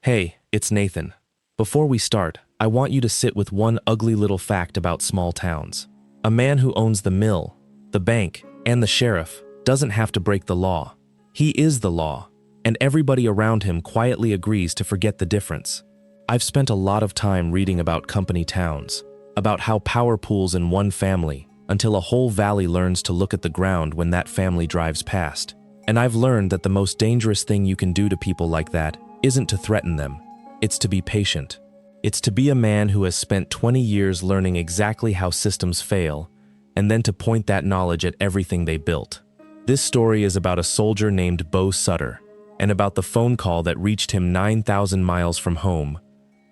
Hey, it's Nathan. Before we start, I want you to sit with one ugly little fact about small towns. A man who owns the mill, the bank, and the sheriff doesn't have to break the law. He is the law, and everybody around him quietly agrees to forget the difference. I've spent a lot of time reading about company towns, about how power pools in one family until a whole valley learns to look at the ground when that family drives past. And I've learned that the most dangerous thing you can do to people like that isn't to threaten them, it's to be patient. It's to be a man who has spent 20 years learning exactly how systems fail, and then to point that knowledge at everything they built. This story is about a soldier named Bo Sutter, and about the phone call that reached him 9,000 miles from home,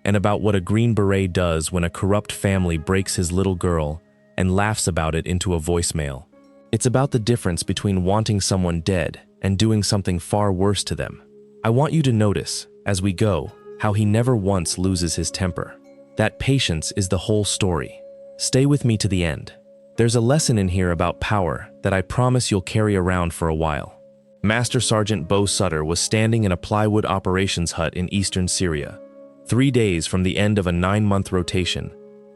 and about what a Green Beret does when a corrupt family breaks his little girl and laughs about it into a voicemail. It's about the difference between wanting someone dead and doing something far worse to them. I want you to notice, as we go, how he never once loses his temper. That patience is the whole story. Stay with me to the end. There's a lesson in here about power that I promise you'll carry around for a while. Master Sergeant Bo Sutter was standing in a plywood operations hut in eastern Syria, 3 days from the end of a 9-month rotation,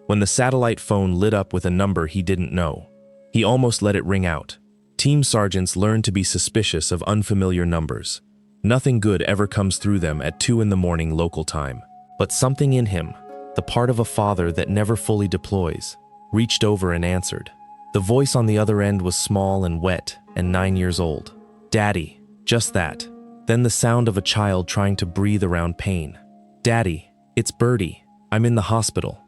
when the satellite phone lit up with a number he didn't know. He almost let it ring out. Team sergeants learn to be suspicious of unfamiliar numbers. Nothing good ever comes through them at 2 in the morning local time. But something in him, the part of a father that never fully deploys, reached over and answered. The voice on the other end was small and wet and 9 years old. Daddy, just that. Then the sound of a child trying to breathe around pain. Daddy, it's Birdie. I'm in the hospital.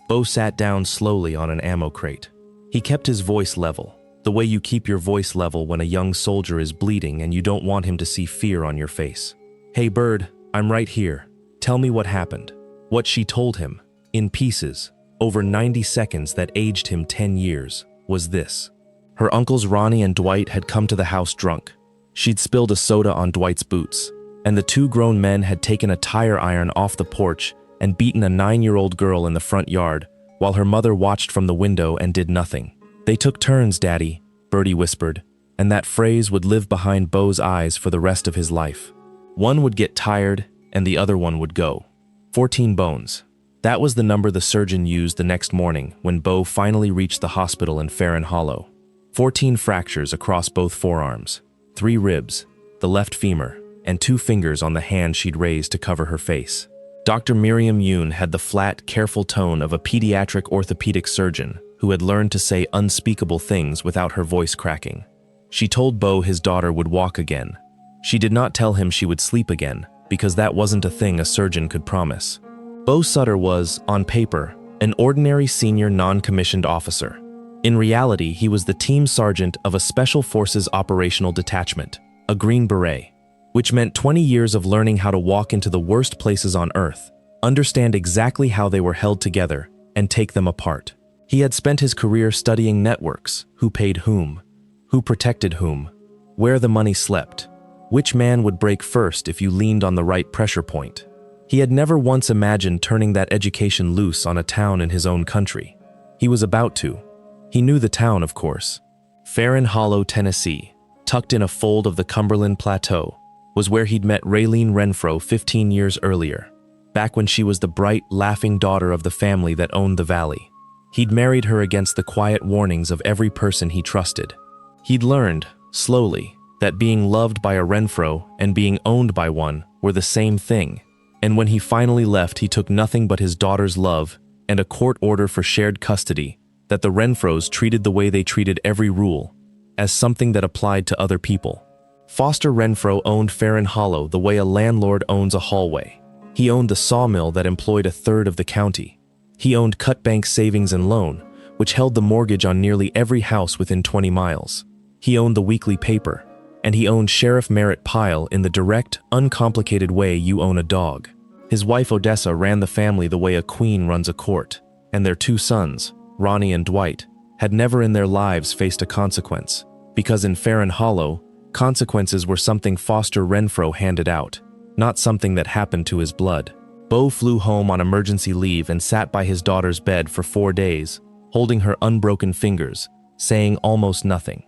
Bo sat down slowly on an ammo crate. He kept his voice level, the way you keep your voice level when a young soldier is bleeding and you don't want him to see fear on your face. Hey Bird, I'm right here. Tell me what happened. What she told him, in pieces, over 90 seconds that aged him 10 years, was this. Her uncles Ronnie and Dwight had come to the house drunk. She'd spilled a soda on Dwight's boots, and the 2 grown men had taken a tire iron off the porch and beaten a 9-year-old girl in the front yard, while her mother watched from the window and did nothing. They took turns, Daddy, Birdie whispered, and that phrase would live behind Bo's eyes for the rest of his life. One would get tired, and the other one would go. 14 bones. That was the number the surgeon used the next morning when Bo finally reached the hospital in Farron Hollow. 14 fractures across both forearms, 3 ribs, the left femur, and 2 fingers on the hand she'd raised to cover her face. Dr. Miriam Yoon had the flat, careful tone of a pediatric orthopedic surgeon who had learned to say unspeakable things without her voice cracking. She told Bo his daughter would walk again. She did not tell him she would sleep again, because that wasn't a thing a surgeon could promise. Bo Sutter was, on paper, an ordinary senior non-commissioned officer. In reality, he was the team sergeant of a Special Forces operational detachment, a Green Beret, which meant 20 years of learning how to walk into the worst places on Earth, understand exactly how they were held together, and take them apart. He had spent his career studying networks, who paid whom, who protected whom, where the money slept, which man would break first if you leaned on the right pressure point. He had never once imagined turning that education loose on a town in his own country. He was about to. He knew the town, of course. Farron Hollow, Tennessee, tucked in a fold of the Cumberland Plateau, was where he'd met Raylene Renfro 15 years earlier, back when she was the bright, laughing daughter of the family that owned the valley. He'd married her against the quiet warnings of every person he trusted. He'd learned, slowly, that being loved by a Renfro and being owned by one were the same thing, and when he finally left, he took nothing but his daughter's love and a court order for shared custody that the Renfros treated the way they treated every rule, as something that applied to other people. Foster Renfro owned Farron Hollow the way a landlord owns a hallway. He owned the sawmill that employed a third of the county. He owned Cutbank Savings and Loan, which held the mortgage on nearly every house within 20 miles. He owned the weekly paper, and he owned Sheriff Merritt Pyle in the direct, uncomplicated way you own a dog. His wife Odessa ran the family the way a queen runs a court, and their 2 sons, Ronnie and Dwight, had never in their lives faced a consequence, because in Farron Hollow, consequences were something Foster Renfro handed out, not something that happened to his blood. Bo flew home on emergency leave and sat by his daughter's bed for 4 days, holding her unbroken fingers, saying almost nothing.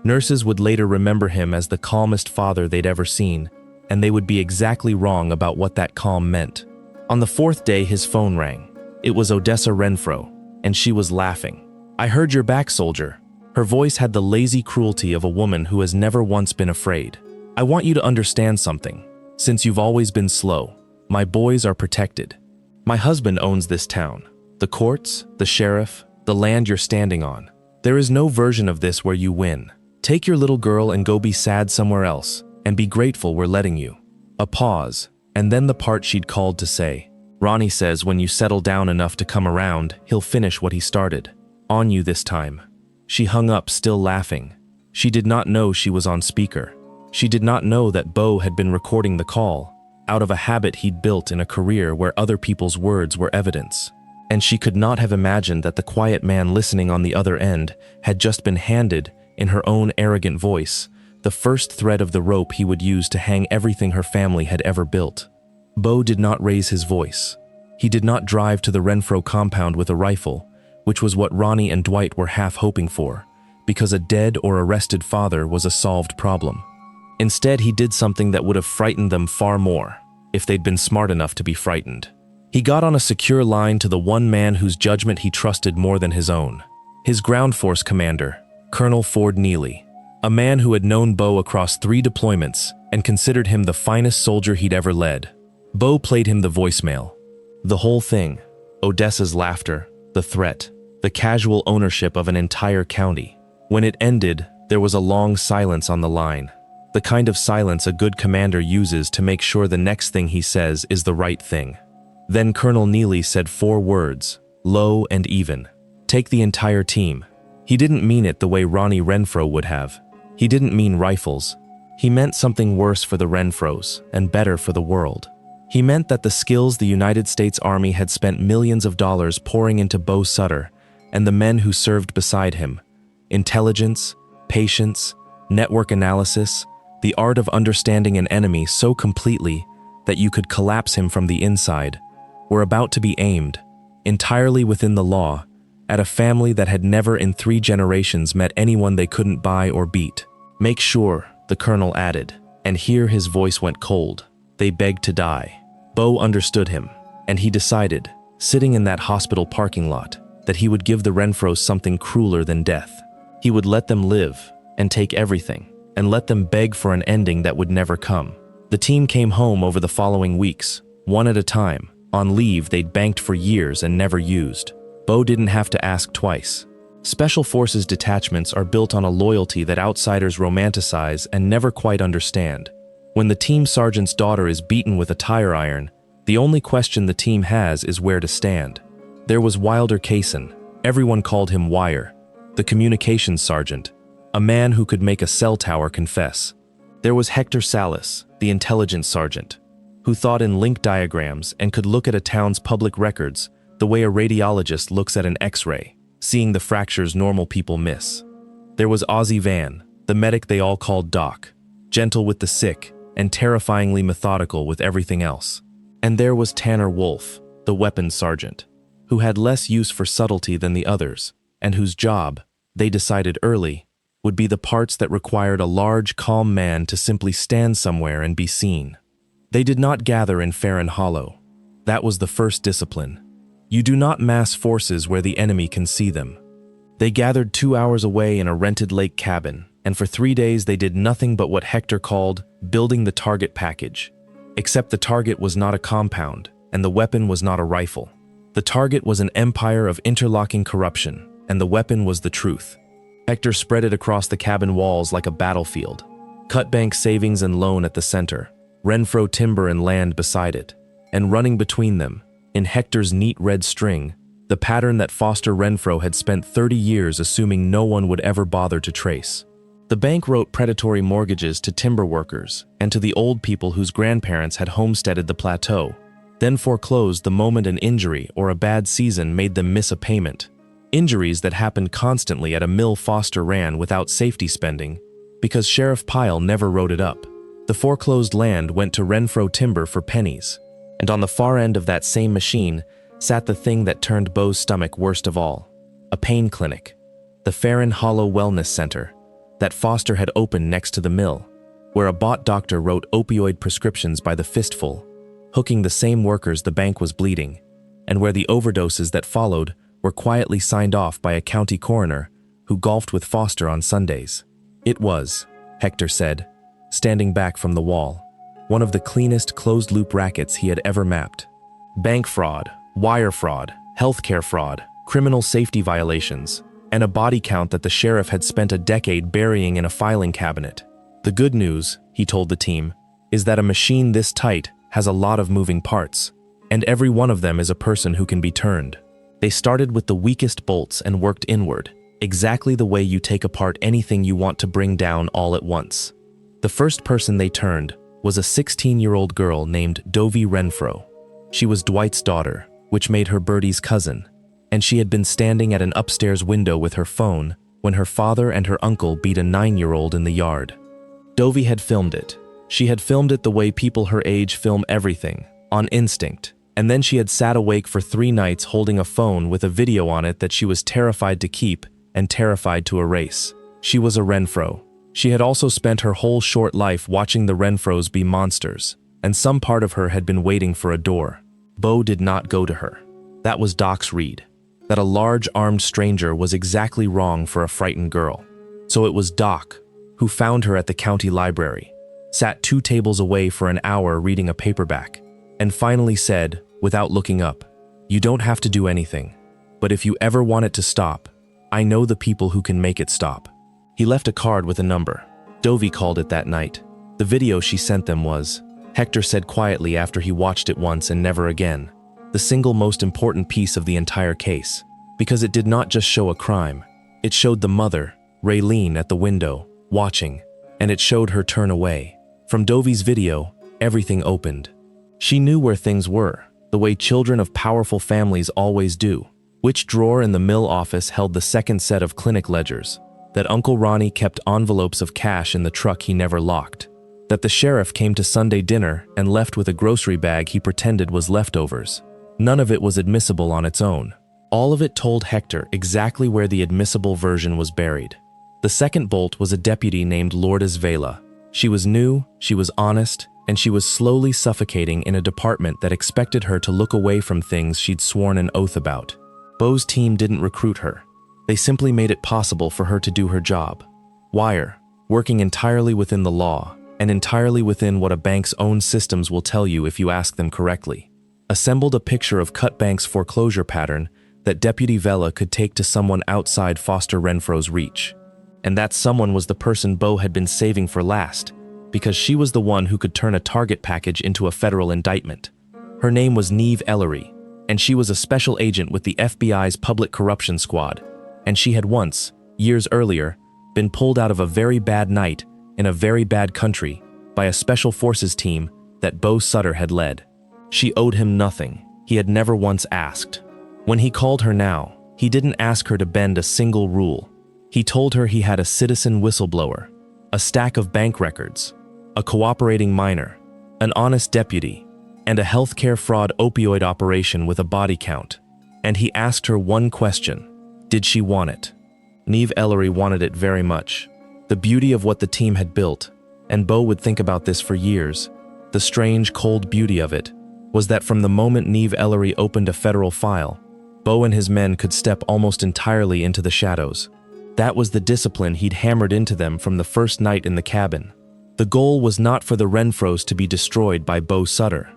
Nurses would later remember him as the calmest father they'd ever seen, and they would be exactly wrong about what that calm meant. On the fourth day, his phone rang. It was Odessa Renfro, and she was laughing. "I heard you're back, soldier." Her voice had the lazy cruelty of a woman who has never once been afraid. "I want you to understand something. Since you've always been slow, my boys are protected. My husband owns this town. The courts, the sheriff, the land you're standing on. There is no version of this where you win. Take your little girl and go be sad somewhere else, and be grateful we're letting you." A pause, and then the part she'd called to say, "Ronnie says when you settle down enough to come around, he'll finish what he started. On you this time." She hung up, still laughing. She did not know she was on speaker. She did not know that Bo had been recording the call, out of a habit he'd built in a career where other people's words were evidence. And she could not have imagined that the quiet man listening on the other end had just been handed, in her own arrogant voice, the first thread of the rope he would use to hang everything her family had ever built. Bo did not raise his voice. He did not drive to the Renfro compound with a rifle, which was what Ronnie and Dwight were half hoping for, because a dead or arrested father was a solved problem. Instead, he did something that would have frightened them far more, if they'd been smart enough to be frightened. He got on a secure line to the one man whose judgment he trusted more than his own, his ground force commander, Colonel Ford Neely, a man who had known Bo across 3 deployments and considered him the finest soldier he'd ever led. Bo played him the voicemail. The whole thing, Odessa's laughter, the threat, the casual ownership of an entire county. When it ended, there was a long silence on the line, the kind of silence a good commander uses to make sure the next thing he says is the right thing. Then Colonel Neely said 4 words, low and even. "Take the entire team." He didn't mean it the way Ronnie Renfro would have. He didn't mean rifles. He meant something worse for the Renfros and better for the world. He meant that the skills the United States Army had spent millions of dollars pouring into Bo Sutter and the men who served beside him, intelligence, patience, network analysis, the art of understanding an enemy so completely that you could collapse him from the inside, were about to be aimed, entirely within the law, at a family that had never in 3 generations met anyone they couldn't buy or beat. "Make sure," the colonel added, and here his voice went cold, "they begged to die." Bo understood him, and he decided, sitting in that hospital parking lot, that he would give the Renfros something crueler than death. He would let them live, and take everything, and let them beg for an ending that would never come. The team came home over the following weeks, one at a time, on leave they'd banked for years and never used. Bo didn't have to ask twice. Special Forces detachments are built on a loyalty that outsiders romanticize and never quite understand. When the team sergeant's daughter is beaten with a tire iron, the only question the team has is where to stand. There was Wilder Kaysen, everyone called him Wire, the communications sergeant, a man who could make a cell tower confess. There was Hector Salas, the intelligence sergeant, who thought in link diagrams and could look at a town's public records the way a radiologist looks at an X-ray, seeing the fractures normal people miss. There was Ozzie Van, the medic they all called Doc, gentle with the sick and terrifyingly methodical with everything else. And there was Tanner Wolfe, the weapons sergeant, who had less use for subtlety than the others, and whose job, they decided early, would be the parts that required a large, calm man to simply stand somewhere and be seen. They did not gather in Farron Hollow. That was the first discipline. You do not mass forces where the enemy can see them. They gathered 2 hours away in a rented lake cabin, and for 3 days they did nothing but what Hector called building the target package. Except the target was not a compound, and the weapon was not a rifle. The target was an empire of interlocking corruption, and the weapon was the truth. Hector spread it across the cabin walls like a battlefield. Cutbank savings and loan at the center, Renfro timber and land beside it, and running between them, in Hector's neat red string, the pattern that Foster Renfro had spent 30 years assuming no one would ever bother to trace. The bank wrote predatory mortgages to timber workers and to the old people whose grandparents had homesteaded the plateau, then foreclosed the moment an injury or a bad season made them miss a payment. Injuries that happened constantly at a mill Foster ran without safety spending because Sheriff Pyle never wrote it up. The foreclosed land went to Renfro timber for pennies, and on the far end of that same machine sat the thing that turned Bo's stomach worst of all, a pain clinic, the Farron Hollow Wellness Center, that Foster had opened next to the mill, where a bot doctor wrote opioid prescriptions by the fistful, hooking the same workers the bank was bleeding, and where the overdoses that followed were quietly signed off by a county coroner who golfed with Foster on Sundays. It was, Hector said, standing back from the wall, one of the cleanest closed-loop rackets he had ever mapped. Bank fraud, wire fraud, healthcare fraud, criminal safety violations, and a body count that the sheriff had spent a decade burying in a filing cabinet. The good news, he told the team, is that a machine this tight has a lot of moving parts, and every one of them is a person who can be turned. They started with the weakest bolts and worked inward, exactly the way you take apart anything you want to bring down all at once. The first person they turned was a 16-year-old girl named Dovie Renfro. She was Dwight's daughter, which made her Birdie's cousin, and she had been standing at an upstairs window with her phone when her father and her uncle beat a 9-year-old in the yard. Dovie had filmed it. She had filmed it the way people her age film everything, on instinct, and then she had sat awake for 3 nights holding a phone with a video on it that she was terrified to keep and terrified to erase. She was a Renfro. She had also spent her whole short life watching the Renfros be monsters, and some part of her had been waiting for a door. Bo did not go to her. That was Doc's read. That a large armed stranger was exactly wrong for a frightened girl. So it was Doc, who found her at the county library, sat 2 tables away for an hour reading a paperback, and finally said, without looking up, "You don't have to do anything, but if you ever want it to stop, I know the people who can make it stop." He left a card with a number. Dovie called it that night. The video she sent them was, Hector said quietly after he watched it once and never again, the single most important piece of the entire case, because it did not just show a crime. It showed the mother, Raylene, at the window, watching, and it showed her turn away. From Dovie's video, everything opened. She knew where things were, the way children of powerful families always do. Which drawer in the mill office held the second set of clinic ledgers, that Uncle Ronnie kept envelopes of cash in the truck he never locked, that the sheriff came to Sunday dinner and left with a grocery bag he pretended was leftovers. None of it was admissible on its own. All of it told Hector exactly where the admissible version was buried. The second bolt was a deputy named Lourdes Vela. She was new, she was honest, and she was slowly suffocating in a department that expected her to look away from things she'd sworn an oath about. Bo's team didn't recruit her. They simply made it possible for her to do her job. Wire, working entirely within the law, and entirely within what a bank's own systems will tell you if you ask them correctly, assembled a picture of Cut Bank's foreclosure pattern that Deputy Vela could take to someone outside Foster Renfro's reach. And that someone was the person Bo had been saving for last, because she was the one who could turn a target package into a federal indictment. Her name was Neve Ellery, and she was a special agent with the FBI's Public Corruption Squad, and she had once, years earlier, been pulled out of a very bad night in a very bad country by a special forces team that Bo Sutter had led. She owed him nothing. He had never once asked. When he called her now, he didn't ask her to bend a single rule. He told her he had a citizen whistleblower, a stack of bank records, a cooperating minor, an honest deputy, and a healthcare fraud opioid operation with a body count. And he asked her one question: did she want it? Neve Ellery wanted it very much. The beauty of what the team had built, and Bo would think about this for years, the strange, cold beauty of it, was that from the moment Neve Ellery opened a federal file, Bo and his men could step almost entirely into the shadows. That was the discipline he'd hammered into them from the first night in the cabin. The goal was not for the Renfros to be destroyed by Bo Sutter.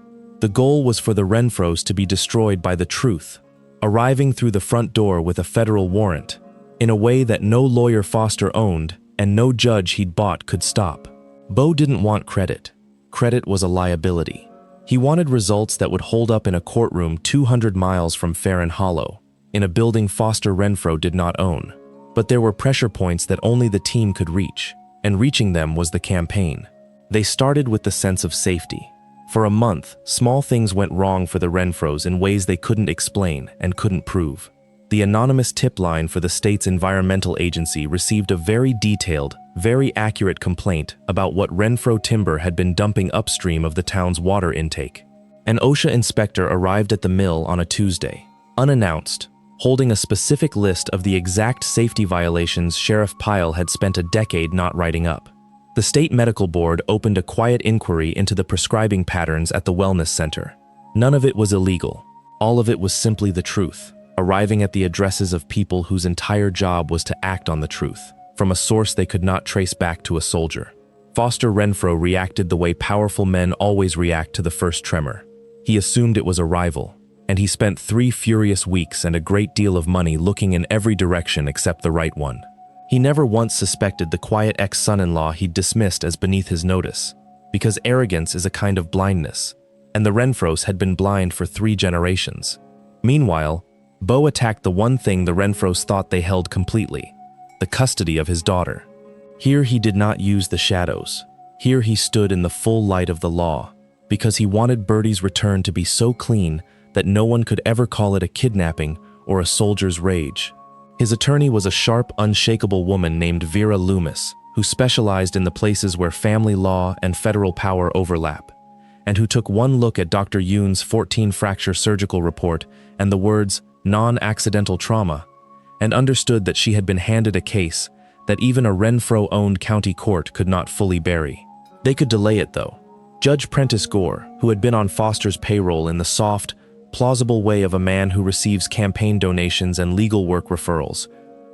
The goal was for the Renfros to be destroyed by the truth, arriving through the front door with a federal warrant, in a way that no lawyer Foster owned and no judge he'd bought could stop. Bo didn't want credit. Credit was a liability. He wanted results that would hold up in a courtroom 200 miles from Farron Hollow, in a building Foster Renfro did not own. But there were pressure points that only the team could reach, and reaching them was the campaign. They started with the sense of safety. For a month, small things went wrong for the Renfros in ways they couldn't explain and couldn't prove. The anonymous tip line for the state's environmental agency received a very detailed, very accurate complaint about what Renfro timber had been dumping upstream of the town's water intake. An OSHA inspector arrived at the mill on a Tuesday, unannounced, holding a specific list of the exact safety violations Sheriff Pyle had spent a decade not writing up. The state medical board opened a quiet inquiry into the prescribing patterns at the wellness center. None of it was illegal. All of it was simply the truth, arriving at the addresses of people whose entire job was to act on the truth, from a source they could not trace back to a soldier. Foster Renfro reacted the way powerful men always react to the first tremor. He assumed it was a rival, and he spent 3 furious weeks and a great deal of money looking in every direction except the right one. He never once suspected the quiet ex-son-in-law he'd dismissed as beneath his notice, because arrogance is a kind of blindness, and the Renfros had been blind for 3 generations. Meanwhile, Beau attacked the one thing the Renfros thought they held completely: the custody of his daughter. Here he did not use the shadows. Here he stood in the full light of the law, because he wanted Birdie's return to be so clean that no one could ever call it a kidnapping or a soldier's rage. His attorney was a sharp, unshakable woman named Vera Loomis, who specialized in the places where family law and federal power overlap, and who took one look at Dr. Yoon's 14-fracture surgical report and the words non-accidental trauma, and understood that she had been handed a case that even a Renfro-owned county court could not fully bury. They could delay it, though. Judge Prentice Gore, who had been on Foster's payroll in the soft, plausible way of a man who receives campaign donations and legal work referrals,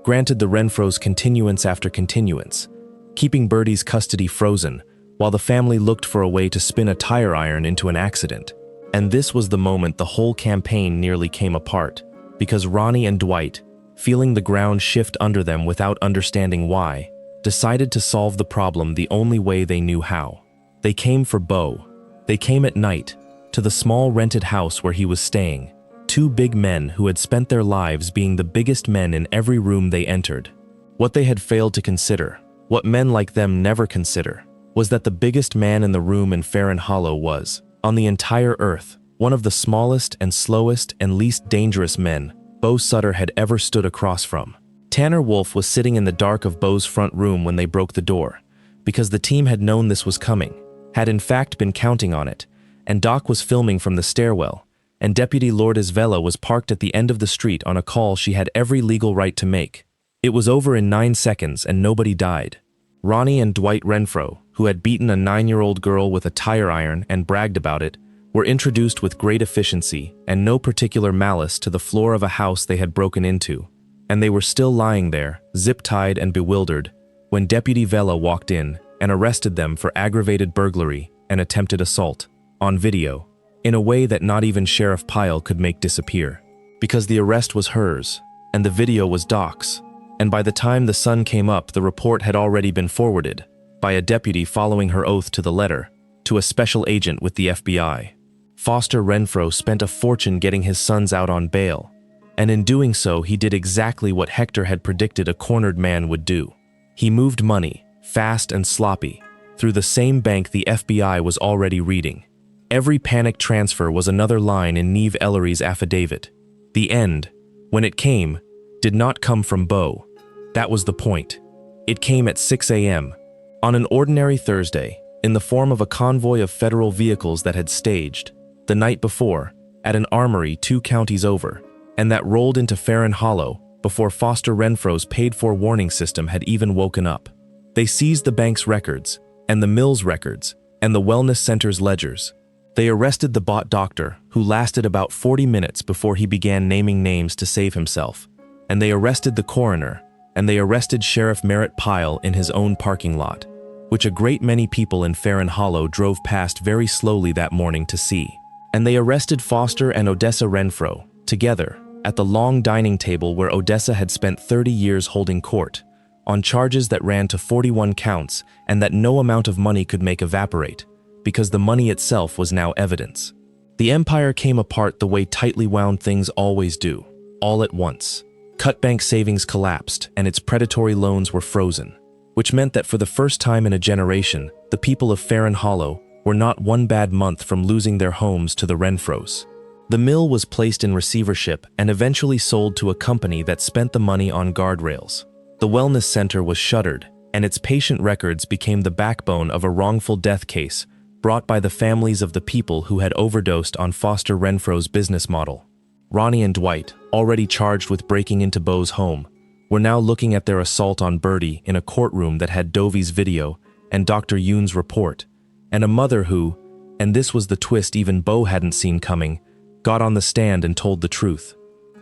granted the Renfros continuance after continuance, keeping Birdie's custody frozen while the family looked for a way to spin a tire iron into an accident. And this was the moment the whole campaign nearly came apart, because Ronnie and Dwight, feeling the ground shift under them without understanding why, decided to solve the problem the only way they knew how. They came for Beau. They came at night, to the small rented house where he was staying. 2 big men who had spent their lives being the biggest men in every room they entered. What they had failed to consider, what men like them never consider, was that the biggest man in the room in Farron Hollow was, on the entire earth, one of the smallest and slowest and least dangerous men Beau Sutter had ever stood across from. Tanner Wolfe was sitting in the dark of Beau's front room when they broke the door, because the team had known this was coming, had in fact been counting on it, and Doc was filming from the stairwell, and Deputy Lourdes Vela was parked at the end of the street on a call she had every legal right to make. It was over in 9 seconds and nobody died. Ronnie and Dwight Renfro, who had beaten a 9-year-old girl with a tire iron and bragged about it, were introduced with great efficiency and no particular malice to the floor of a house they had broken into, and they were still lying there, zip-tied and bewildered, when Deputy Vela walked in and arrested them for aggravated burglary and attempted assault, on video, in a way that not even Sheriff Pyle could make disappear. Because the arrest was hers, and the video was Doc's, and by the time the sun came up the report had already been forwarded, by a deputy following her oath to the letter, to a special agent with the FBI. Foster Renfro spent a fortune getting his sons out on bail, and in doing so he did exactly what Hector had predicted a cornered man would do. He moved money, fast and sloppy, through the same bank the FBI was already reading. Every panic transfer was another line in Neve Ellery's affidavit. The end, when it came, did not come from Beau. That was the point. It came at 6 a.m. on an ordinary Thursday, in the form of a convoy of federal vehicles that had staged, the night before, at an armory 2 counties over, and that rolled into Farron Hollow before Foster Renfro's paid-for warning system had even woken up. They seized the bank's records, and the mill's records, and the wellness center's ledgers. They arrested the bot doctor, who lasted about 40 minutes before he began naming names to save himself, and they arrested the coroner, and they arrested Sheriff Merritt Pyle in his own parking lot, which a great many people in Farron Hollow drove past very slowly that morning to see. And they arrested Foster and Odessa Renfro, together, at the long dining table where Odessa had spent 30 years holding court, on charges that ran to 41 counts and that no amount of money could make evaporate, because the money itself was now evidence. The empire came apart the way tightly wound things always do, all at once. Cutbank savings collapsed and its predatory loans were frozen, which meant that for the first time in a generation, the people of Farron Hollow were not one bad month from losing their homes to the Renfros. The mill was placed in receivership and eventually sold to a company that spent the money on guardrails. The wellness center was shuttered, and its patient records became the backbone of a wrongful death case brought by the families of the people who had overdosed on Foster Renfro's business model. Ronnie and Dwight, already charged with breaking into Beau's home, were now looking at their assault on Birdie in a courtroom that had Dovey's video and Dr. Yoon's report, and a mother who, and this was the twist even Bo hadn't seen coming, got on the stand and told the truth.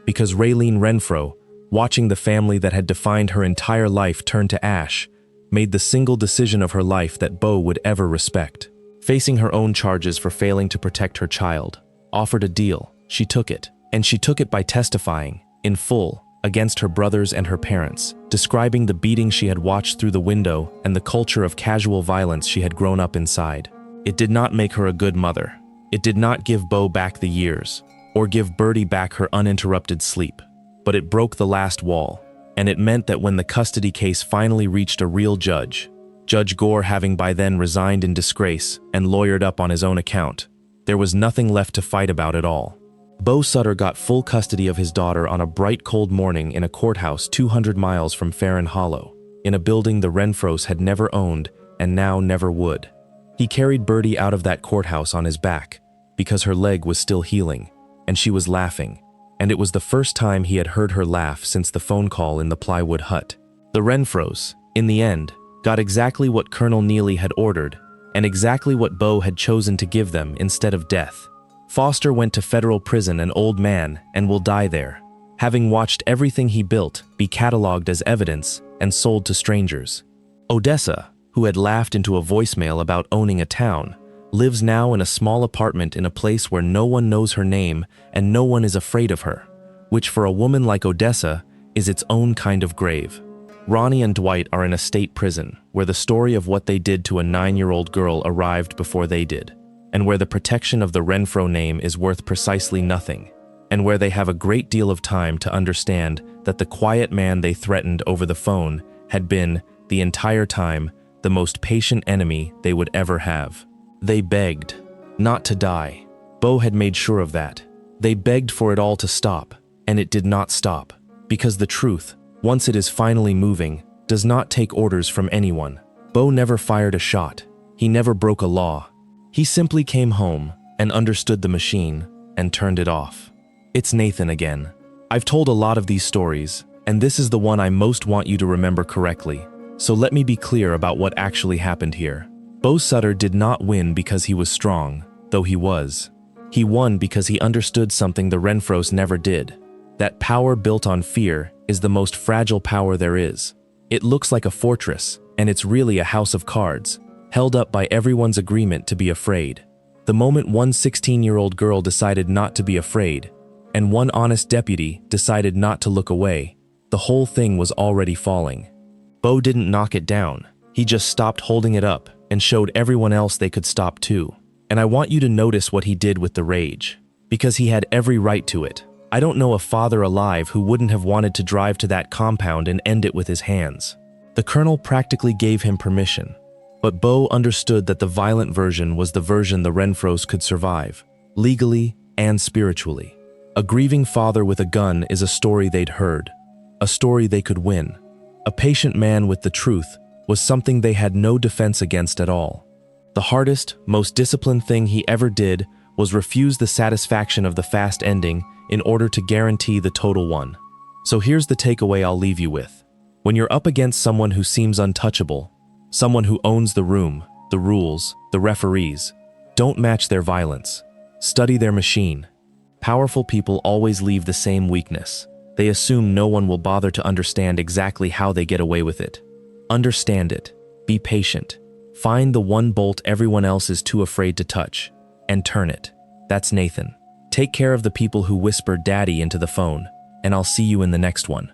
Because Raylene Renfro, watching the family that had defined her entire life turn to ash, made the single decision of her life that Bo would ever respect. Facing her own charges for failing to protect her child, offered a deal, she took it. And she took it by testifying, in full, against her brothers and her parents, describing the beating she had watched through the window and the culture of casual violence she had grown up inside. It did not make her a good mother. It did not give Bo back the years, or give Birdie back her uninterrupted sleep. But it broke the last wall, and it meant that when the custody case finally reached a real judge, Judge Gore having by then resigned in disgrace and lawyered up on his own account, there was nothing left to fight about at all. Bo Sutter got full custody of his daughter on a bright cold morning in a courthouse 200 miles from Farron Hollow, in a building the Renfros had never owned and now never would. He carried Birdie out of that courthouse on his back because her leg was still healing, and she was laughing, and it was the first time he had heard her laugh since the phone call in the plywood hut. The Renfros, in the end, got exactly what Colonel Neely had ordered and exactly what Bo had chosen to give them instead of death. Foster went to federal prison an old man and will die there, having watched everything he built be cataloged as evidence and sold to strangers. Odessa, who had laughed into a voicemail about owning a town, lives now in a small apartment in a place where no one knows her name and no one is afraid of her, which for a woman like Odessa is its own kind of grave. Ronnie and Dwight are in a state prison where the story of what they did to a 9-year-old girl arrived before they did, and where the protection of the Renfro name is worth precisely nothing, and where they have a great deal of time to understand that the quiet man they threatened over the phone had been, the entire time, the most patient enemy they would ever have. They begged not to die. Bo had made sure of that. They begged for it all to stop, and it did not stop, because the truth, once it is finally moving, does not take orders from anyone. Bo never fired a shot. He never broke a law. He simply came home and understood the machine and turned it off. It's Nathan again. I've told a lot of these stories, and this is the one I most want you to remember correctly. So let me be clear about what actually happened here. Bo Sutter did not win because he was strong, though he was. He won because he understood something the Renfros never did. That power built on fear is the most fragile power there is. It looks like a fortress, and it's really a house of cards, held up by everyone's agreement to be afraid. The moment one 16-year-old girl decided not to be afraid, and one honest deputy decided not to look away, the whole thing was already falling. Bo didn't knock it down. He just stopped holding it up and showed everyone else they could stop too. And I want you to notice what he did with the rage, because he had every right to it. I don't know a father alive who wouldn't have wanted to drive to that compound and end it with his hands. The colonel practically gave him permission, but Bo understood that the violent version was the version the Renfros could survive, legally and spiritually. A grieving father with a gun is a story they'd heard, a story they could win. A patient man with the truth was something they had no defense against at all. The hardest, most disciplined thing he ever did was refuse the satisfaction of the fast ending in order to guarantee the total one. So here's the takeaway I'll leave you with. When you're up against someone who seems untouchable, someone who owns the room, the rules, the referees, don't match their violence. Study their machine. Powerful people always leave the same weakness. They assume no one will bother to understand exactly how they get away with it. Understand it. Be patient. Find the one bolt everyone else is too afraid to touch, and turn it. That's Nathan. Take care of the people who whisper daddy into the phone, and I'll see you in the next one.